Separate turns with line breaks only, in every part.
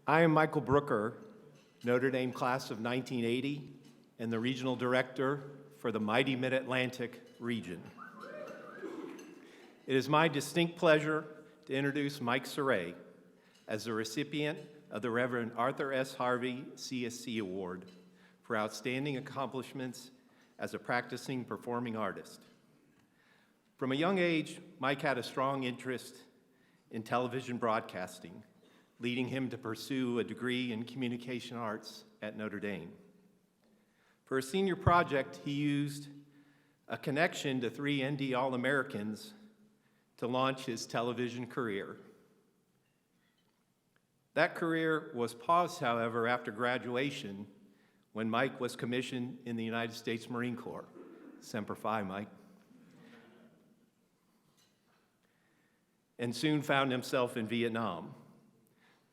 I am Michael Brooker, Notre Dame class of 1980, and the Regional Director for the mighty Mid-Atlantic region. It is my distinct pleasure to introduce Mike Cerre as the recipient of the Reverend Arthur S. Harvey C.S.C. Award for outstanding accomplishments as a practicing performing artist. From a young age, Mike had a strong interest in television broadcasting, leading him to pursue a degree in communication arts at Notre Dame. For a senior project, he used a connection to 3 ND All-Americans to launch his television career. That career was paused, however, after graduation when Mike was commissioned in the United States Marine Corps. Semper Fi, Mike. And soon found himself in Vietnam.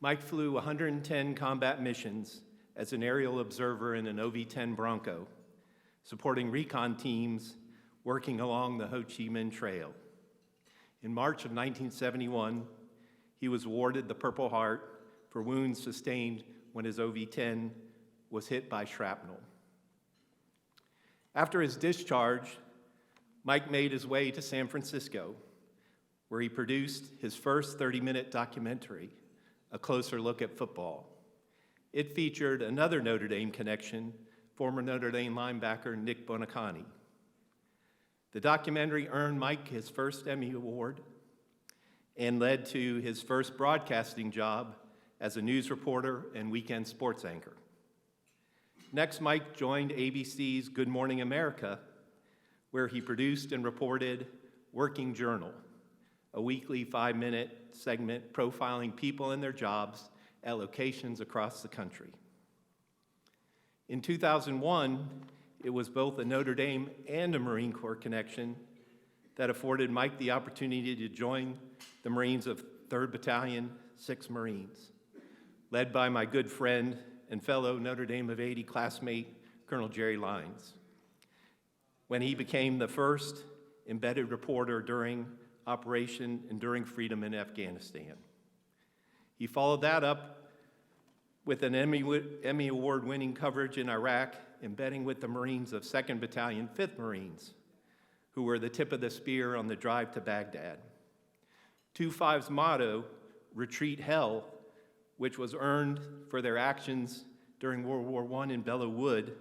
Mike flew 110 combat missions as an aerial observer in an OV-10 Bronco, supporting recon teams working along the Ho Chi Minh Trail. In March of 1971, he was awarded the Purple Heart for wounds sustained when his OV-10 was hit by shrapnel. After his discharge, Mike made his way to San Francisco, where he produced his first 30-minute documentary, A Closer Look at Football. It featured another Notre Dame connection, former Notre Dame linebacker Nick Buoniconti. The documentary earned Mike his first Emmy Award and led to his first broadcasting job as a news reporter and weekend sports anchor. Next, Mike joined ABC's Good Morning America, where he produced and reported Working Journal, a weekly 5-minute segment profiling people and their jobs at locations across the country. In 2001, it was both a Notre Dame and a Marine Corps connection that afforded Mike the opportunity to join the Marines of 3rd Battalion, 6th Marines, led by my good friend and fellow Notre Dame of 80 classmate, Colonel Jerry Lines, when he became the first embedded reporter during Operation Enduring Freedom in Afghanistan. He followed that up with an Emmy Award-winning coverage in Iraq, embedding with the Marines of 2nd Battalion, 5th Marines, who were the tip of the spear on the drive to Baghdad. 2-5's motto, Retreat Hell, which was earned for their actions during World War I in Belleau Wood.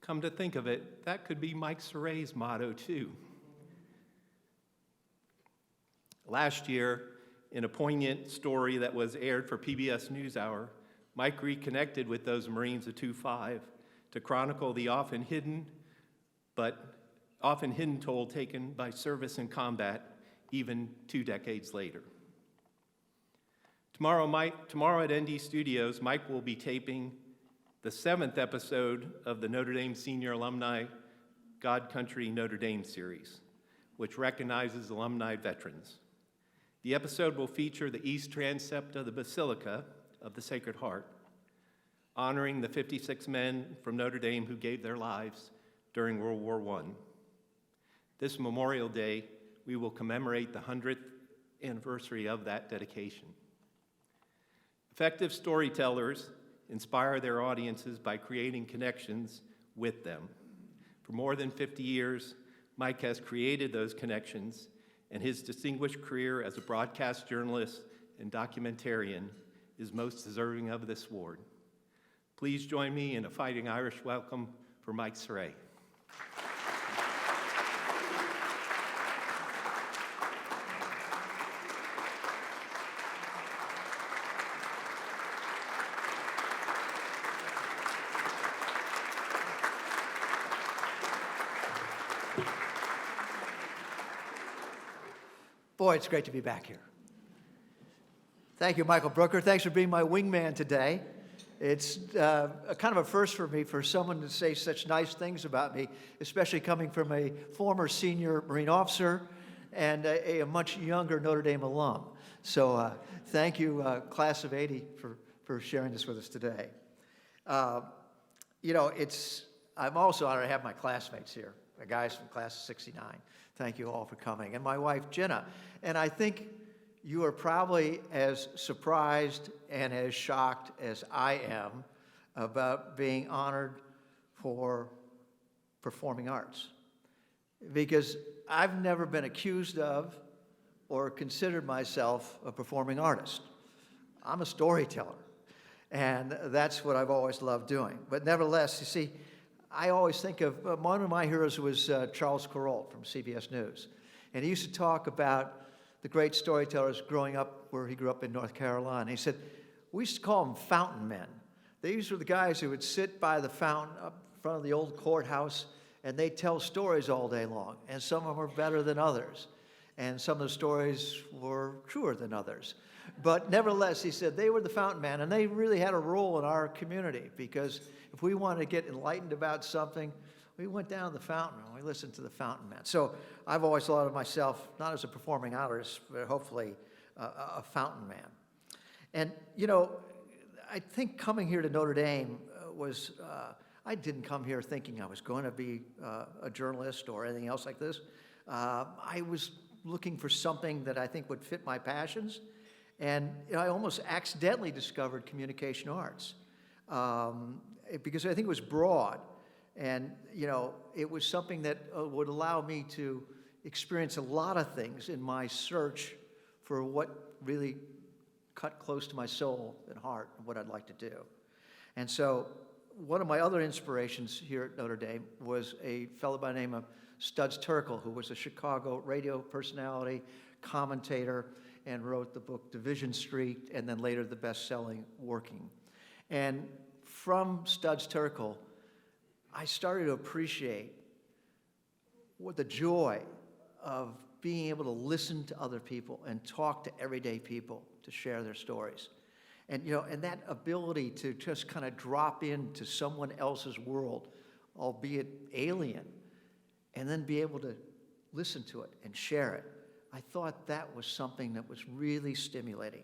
Come to think of it, that could be Mike Cerre's motto too. Last year, in a poignant story that was aired for PBS NewsHour, Mike reconnected with those Marines of 2-5 to chronicle the often hidden toll taken by service and combat even 2 decades later. Tomorrow at ND Studios, Mike will be taping the 7th episode of the Notre Dame Senior Alumni God Country Notre Dame series, which recognizes alumni veterans. The episode will feature the east transept of the Basilica of the Sacred Heart, honoring the 56 men from Notre Dame who gave their lives during World War I. This Memorial Day, we will commemorate the 100th anniversary of that dedication. Effective storytellers inspire their audiences by creating connections with them. For more than 50 years, Mike has created those connections, and his distinguished career as a broadcast journalist and documentarian is most deserving of this award. Please join me in a Fighting Irish welcome for Mike Cerre.
Boy, it's great to be back here. Thank you, Michael Brooker. Thanks for being my wingman today. It's a kind of a first for me for someone to say such nice things about me, especially coming from a former senior Marine officer and a much younger Notre Dame alum. So thank you, class of 80, for sharing this with us today. I'm also honored to have my classmates here, the guys from class of 69. Thank you all for coming. And my wife, Jenna. And I think you are probably as surprised and as shocked as I am about being honored for performing arts. Because I've never been accused of or considered myself a performing artist. I'm a storyteller, and that's what I've always loved doing. But nevertheless, you see, I always think of, one of my heroes was Charles Kuralt from CBS News. And he used to talk about the great storytellers growing up where he grew up in North Carolina. He said, we used to call them fountain men. These were the guys who would sit by the fountain up in front of the old courthouse, and they'd tell stories all day long. And some of them were better than others. And some of the stories were truer than others. But nevertheless, he said, they were the fountain men, and they really had a role in our community, because if we wanted to get enlightened about something, we went down to the fountain and we listened to the fountain man. So I've always thought of myself not as a performing artist, but hopefully a fountain man. And, you know, I think coming here to Notre Dame was, I didn't come here thinking I was going to be a journalist or anything else like this. I was looking for something that I think would fit my passions. And I almost accidentally discovered communication arts because I think it was broad. And, you know, it was something that would allow me to experience a lot of things in my search for what really cut close to my soul and heart and what I'd like to do. And so one of my other inspirations here at Notre Dame was a fellow by the name of Studs Terkel, who was a Chicago radio personality, commentator, and wrote the book Division Street, and then later the best-selling Working. And from Studs Terkel, I started to appreciate what the joy of being able to listen to other people and talk to everyday people to share their stories. And, you know, and that ability to just kind of drop into someone else's world, albeit alien, and then be able to listen to it and share it. I thought that was something that was really stimulating.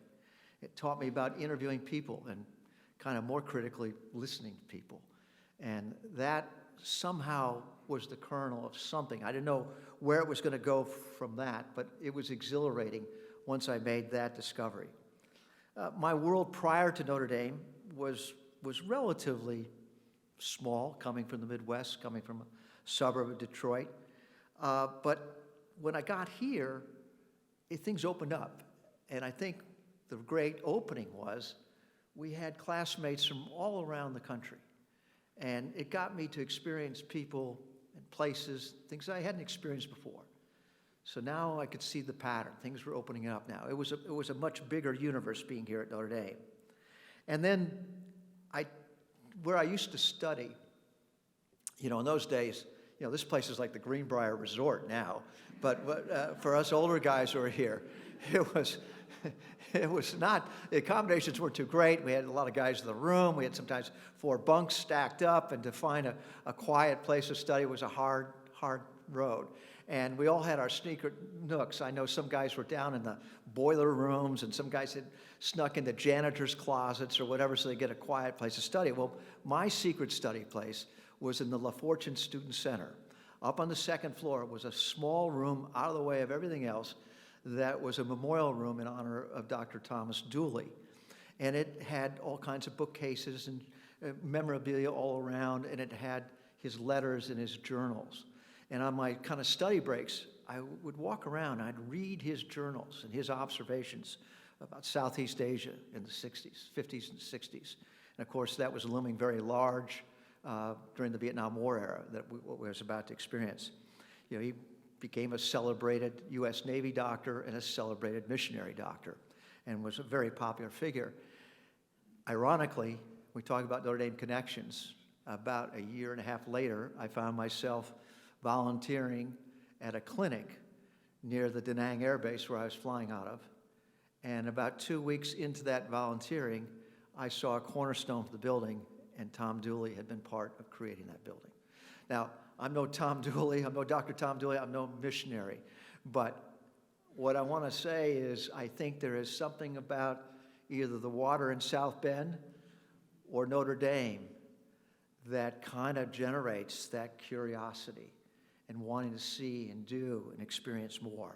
It taught me about interviewing people and kind of more critically listening to people. And that somehow was the kernel of something. I didn't know where it was going to go from that, but it was exhilarating once I made that discovery. My world prior to Notre Dame was relatively small, coming from the Midwest, coming from a suburb of Detroit. But when I got here, things opened up. And I think the great opening was we had classmates from all around the country. And it got me to experience people and places, things I hadn't experienced before. So now I could see the pattern. Things were opening up now. It was a much bigger universe being here at Notre Dame. And then where I used to study, you know, in those days, you know, this place is like the Greenbrier Resort now. But for us older guys who are here, it was not, the accommodations weren't too great. We had a lot of guys in the room. We had sometimes 4 bunks stacked up, and to find a quiet place to study was a hard road. And we all had our secret nooks. I know some guys were down in the boiler rooms, and some guys had snuck into janitor's closets or whatever so they get a quiet place to study. Well, my secret study place was in the La Fortune Student Center. Up on the 2nd floor was a small room out of the way of everything else that was a memorial room in honor of Dr. Thomas Dooley. And it had all kinds of bookcases and memorabilia all around, and it had his letters and his journals. And on my kind of study breaks, I would walk around and I'd read his journals and his observations about Southeast Asia in the 60s, 50s and 60s. And of course, that was looming very large during the Vietnam War era that what we was about to experience. You know, he became a celebrated U.S. Navy doctor and a celebrated missionary doctor and was a very popular figure. Ironically, we talk about Notre Dame connections. About a year and a half later, I found myself volunteering at a clinic near the Da Nang Air Base where I was flying out of. And about 2 weeks into that volunteering, I saw a cornerstone for the building, and Tom Dooley had been part of creating that building. Now, I'm no Tom Dooley, I'm no Dr. Tom Dooley, I'm no missionary. But what I want to say is I think there is something about either the water in South Bend or Notre Dame that kind of generates that curiosity and wanting to see and do and experience more.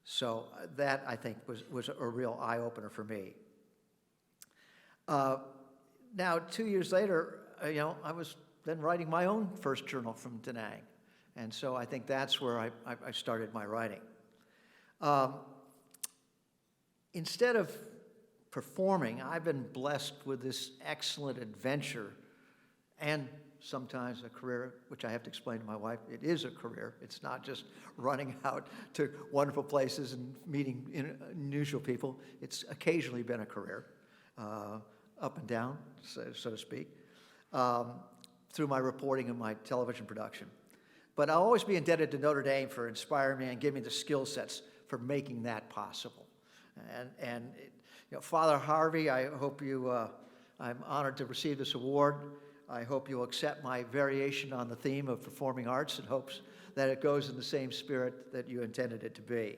So that, I think, was a real eye-opener for me. Now, 2 years later, I was then writing my own first journal from Da Nang. And so I think that's where I started my writing. Instead of performing, I've been blessed with this excellent adventure and sometimes a career, which I have to explain to my wife. It is a career. It's not just running out to wonderful places and meeting unusual people. It's occasionally been a career, up and down, so to speak, through my reporting and my television production. But I'll always be indebted to Notre Dame for inspiring me and giving me the skill sets for making that possible. And Father Harvey, I hope I'm honored to receive this award. I hope you'll accept my variation on the theme of performing arts and hopes that it goes in the same spirit that you intended it to be.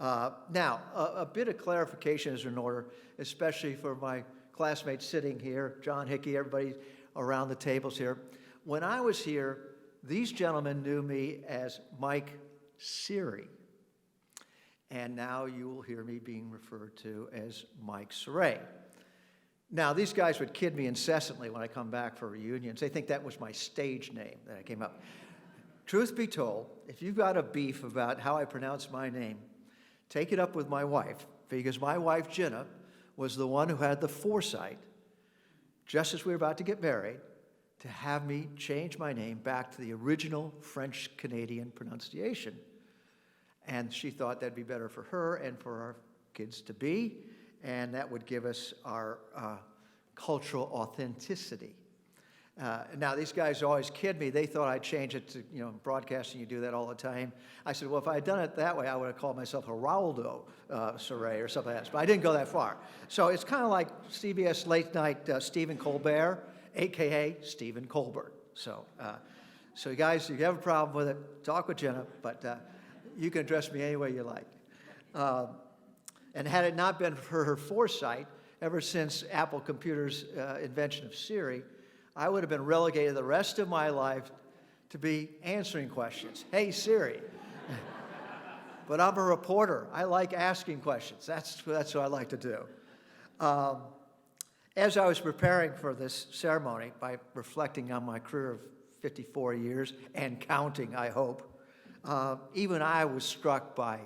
Now, a bit of clarification is in order, especially for my classmates sitting here, John Hickey, everybody around the tables here. When I was here, these gentlemen knew me as Mike Cerre. And now you will hear me being referred to as Mike Cerre. Now, these guys would kid me incessantly when I come back for reunions. They think that was my stage name that I came up. Truth be told, if you've got a beef about how I pronounce my name, take it up with my wife, because my wife, Jenna, was the one who had the foresight, just as we were about to get married, to have me change my name back to the original French-Canadian pronunciation. And she thought that'd be better for her and for our kids to be, and that would give us our cultural authenticity. Now, these guys always kid me. They thought I'd change it to, broadcasting, you do that all the time. I said, well, if I had done it that way, I would have called myself Geraldo Cerre or something like that. But I didn't go that far. So it's kind of like CBS late night Stephen Colbert, a.k.a. Stephen Colbert. So you guys, if you have a problem with it, talk with Jenna, but you can address me any way you like. And had it not been for her foresight, ever since Apple Computer's invention of Siri, I would have been relegated the rest of my life to be answering questions. Hey, Siri. But I'm a reporter. I like asking questions. That's what I like to do. As I was preparing for this ceremony, by reflecting on my career of 54 years and counting, I hope, even I was struck by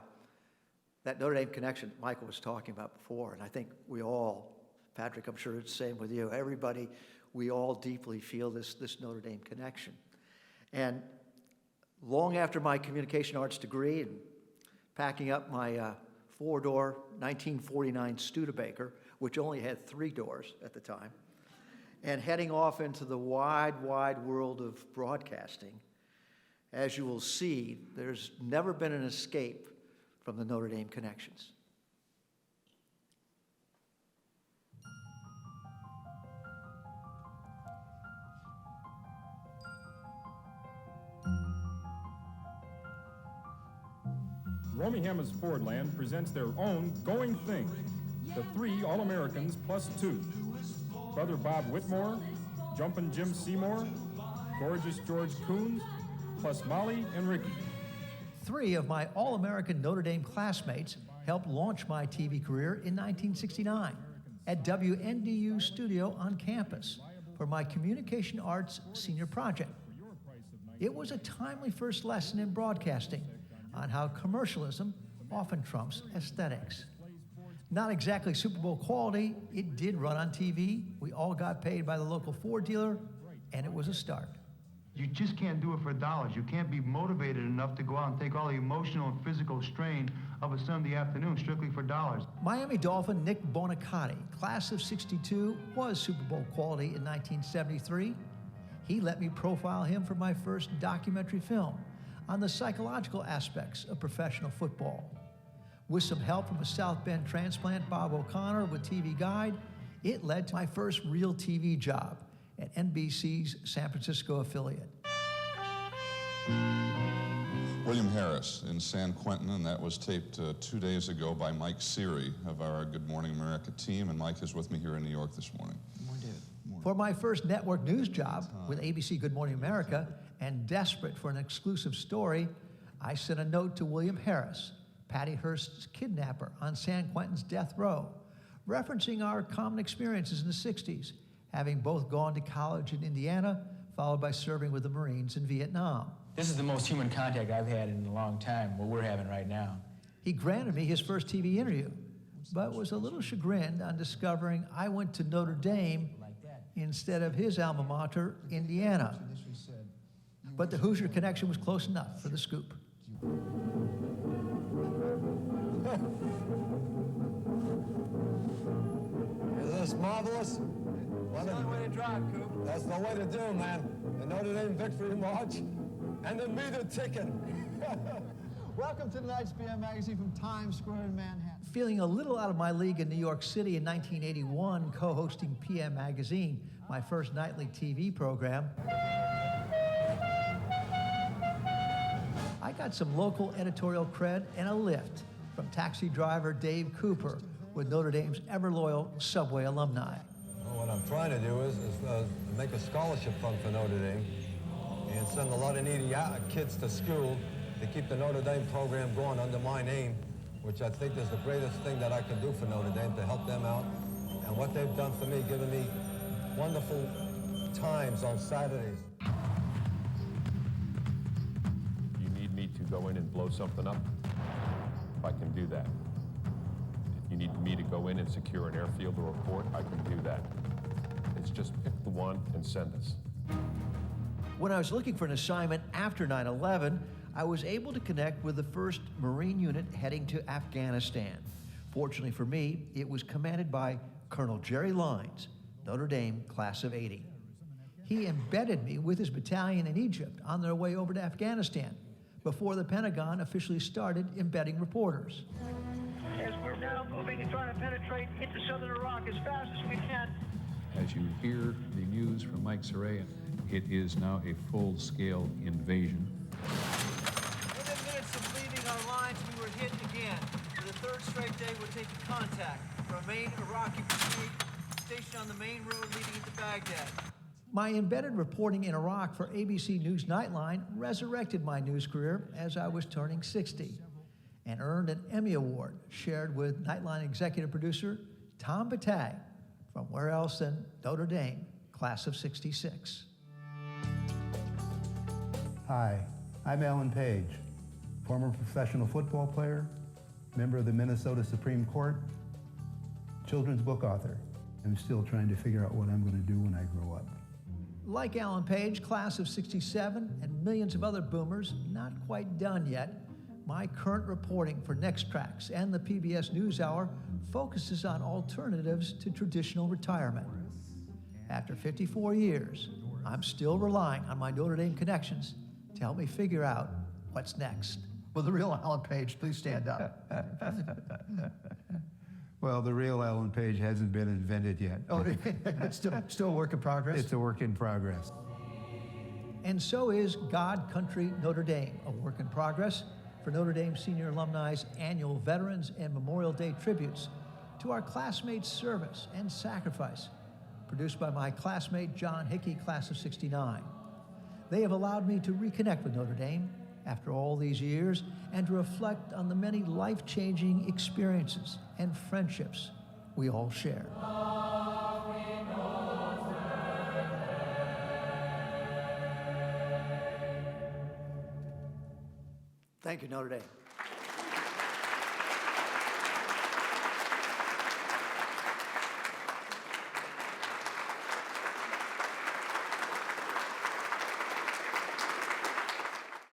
that Notre Dame connection that Michael was talking about before. And I think we all, Patrick, I'm sure it's the same with you, everybody, we all deeply feel this Notre Dame connection. And long after my communication arts degree and packing up my four-door 1949 Studebaker, which only had 3 doors at the time, and heading off into the wide, wide world of broadcasting, as you will see, there's never been an escape from the Notre Dame connections.
Romehama's Fordland presents their own Going Thing, the 3 All-Americans plus 2. Brother Bob Whitmore, Jumpin' Jim Seymour, Gorgeous George Coons, plus Molly and Ricky.
3 of my All-American Notre Dame classmates helped launch my TV career in 1969 at WNDU Studio on campus for my Communication Arts Senior Project. It was a timely first lesson in broadcasting on how commercialism often trumps aesthetics. Not exactly Super Bowl quality, it did run on TV. We all got paid by the local Ford dealer, and it was a start.
You just can't do it for dollars. You can't be motivated enough to go out and take all the emotional and physical strain of a Sunday afternoon strictly for dollars.
Miami Dolphin Nick Bonicatti, class of '62, was Super Bowl quality in 1973. He let me profile him for my first documentary film on the psychological aspects of professional football. With some help from a South Bend transplant, Bob O'Connor, with TV Guide, it led to my first real TV job at NBC's San Francisco affiliate.
William Harris in San Quentin, and that was taped 2 days ago by Mike Cerre of our Good Morning America team, and Mike is with me here in New York this morning.
For my first network news job with ABC Good Morning America, and desperate for an exclusive story, I sent a note to William Harris, Patty Hearst's kidnapper on San Quentin's death row, referencing our common experiences in the 60s, having both gone to college in Indiana, followed by serving with the Marines in Vietnam.
This is the most human contact I've had in a long time, what we're having right now.
He granted me his first TV interview, but was a little chagrined on discovering I went to Notre Dame instead of his alma mater, Indiana. But the Hoosier connection was close enough for the scoop.
Is this marvelous?
That's the way to drive, Coop.
That's the way to do, man. The Notre Dame Victory March and the meter ticking.
Welcome to tonight's PM Magazine from Times Square in Manhattan.
Feeling a little out of my league in New York City in 1981, co-hosting PM Magazine, my first nightly TV program, I got some local editorial cred and a lift from taxi driver Dave Cooper with Notre Dame's ever-loyal Subway alumni.
Well, what I'm trying to do is make a scholarship fund for Notre Dame and send a lot of needy kids to school to keep the Notre Dame program going under my name, which I think is the greatest thing that I can do for Notre Dame to help them out. And what they've done for me, giving me wonderful times on Saturdays.
You need me to go in and blow something up? I can do that. If you need me to go in and secure an airfield or a port, I can do that. It's just pick the one and send us.
When I was looking for an assignment after 9/11, I was able to connect with the 1st Marine Unit heading to Afghanistan. Fortunately for me, it was commanded by Colonel Jerry Lines, Notre Dame class of '80. He embedded me with his battalion in Egypt on their way over to Afghanistan before the Pentagon officially started embedding reporters.
As we're now moving and trying to penetrate into southern Iraq as fast as we can.
As you hear the news from Mike Cerre, it is now a full-scale invasion.
Within minutes of leaving our lines, we were hit again. For the 3rd straight day, we're taking contact from a main Iraqi brigade stationed on the main road leading into Baghdad.
My embedded reporting in Iraq for ABC News Nightline resurrected my news career as I was turning 60 and earned an Emmy Award shared with Nightline executive producer Tom Batag from where else than Notre Dame, class of '66.
Hi, I'm Alan Page, former professional football player, member of the Minnesota Supreme Court, children's book author. I'm still trying to figure out what I'm going to do when I grow up.
Like Alan Page, class of '67, and millions of other boomers, not quite done yet, my current reporting for Next Tracks and the PBS NewsHour focuses on alternatives to traditional retirement. After 54 years, I'm still relying on my Notre Dame connections to help me figure out what's next. Will the real Alan Page please stand up?
Well, the real Alan Page hasn't been invented yet.
Oh, it's still a work in progress?
It's a work in progress.
And so is God Country Notre Dame, a work in progress for Notre Dame senior alumni's annual Veterans and Memorial Day tributes to our classmates' service and sacrifice, produced by my classmate John Hickey, class of '69. They have allowed me to reconnect with Notre Dame after all these years and to reflect on the many life-changing experiences and friendships we all share. Thank you, Notre Dame.